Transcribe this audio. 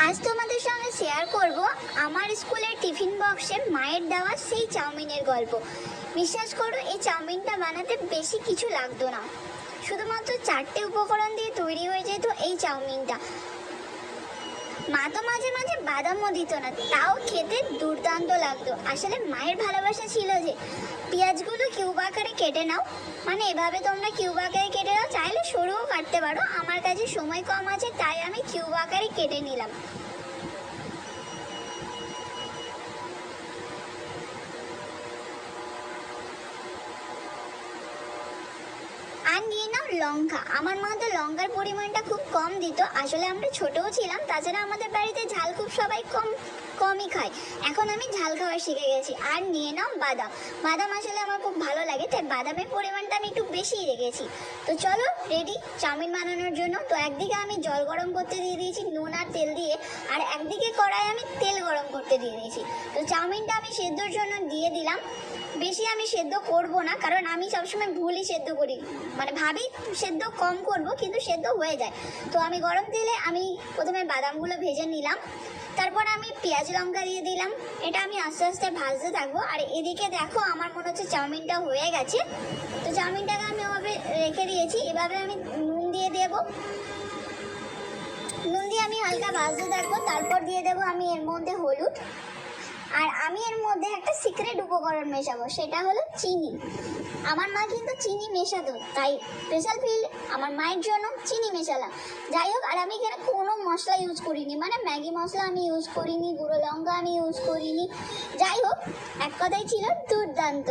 আজ তোমাদের সঙ্গে শেয়ার করব আমার স্কুলের টিফিন বক্সে মায়ের দেওয়া সেই চাউমিনের গল্প। বিশ্বাস করো, এই চাউমিনটা বানাতে বেশি কিছু লাগতো না, শুধুমাত্র 4টে উপকরণ দিয়ে তৈরি হয়ে যেত এই চাউমিনটা। মা তো মাঝে মাঝে বাদামও দিত না, তাও খেতে দুর্দান্ত লাগতো। আসলে মায়ের ভালোবাসা ছিল যে পেঁয়াজগুলো কিউব আকারে কেটে নাও, মানে এভাবে তোমরা কিউব আকারে কেটে নাও, চাইলে সরুও কাটতে পারো। আমার কাছে সময় কম আছে তাই আমি কিউব আকারে কেটে নিলাম। আর নিয়ে নাও লঙ্কা। আমার মা তো লঙ্কার পরিমাণটা খুব কম দিত, আসলে আমরা ছোটও ছিলাম, তাছাড়া আমাদের বাড়িতে ঝাল খুব সবাই কমই খায়। এখন আমি ঝাল খাওয়া শিখে গেছি। আর নিয়ে নাও বাদাম। বাদাম আসলে আমার খুব ভালো লাগে, তাই বাদামের পরিমাণটা আমি একটু বেশিই রেখেছি। তো চলো রেডি চাউমিন বানানোর জন্য। তো একদিকে আমি জল গরম করতে দিয়ে দিয়েছি নুন আর তেল দিয়ে, আর একদিকে কড়াই আমি তেল গরম করতে দিয়ে দিয়েছি। তো চাউমিনটা আমি সেদ্ধর জন্য দিয়ে দিলাম। বেশি আমি সেদ্ধ করব না, কারণ আমি সবসময় ভুলই সেদ্ধ করি, মানে ভাবি সেদ্ধ কম করব কিন্তু সেদ্ধ হয়ে যায়। তো আমি গরম তেলে আমি প্রথমে বাদামগুলো ভেজে নিলাম, তারপর আমি পেঁয়াজ লঙ্কা দিয়ে দিলাম। এটা আমি আস্তে আস্তে ভাজতে থাকবো। আর এদিকে দেখো আমার মনে হচ্ছে চাউমিনটা হয়ে গেছে। তো চাউমিনটাকে আমি ওভাবে রেখে দিয়েছি। এভাবে আমি নুন দিয়ে দেবো, নুন দিয়ে আমি হালকা ভাজতে থাকবো। তারপর দিয়ে দেবো আমি এর মধ্যে হলুদ, আর আমি এর মধ্যে একটা সিক্রেট উপকরণ মেশাবো, সেটা হলো চিনি। আমার মা কিন্তু চিনি মেশাতো, তাই স্পেশাল ফিল আমার মায়ের জন্য চিনি মেশালাম। যাই হোক, আর আমি এখানে কোনো মশলা ইউজ করিনি, মানে ম্যাগি মশলা আমি ইউজ করিনি, গুঁড়ো লঙ্কা আমি ইউজ করিনি। যাই হোক, এক কথাই ছিল দুর্দান্ত।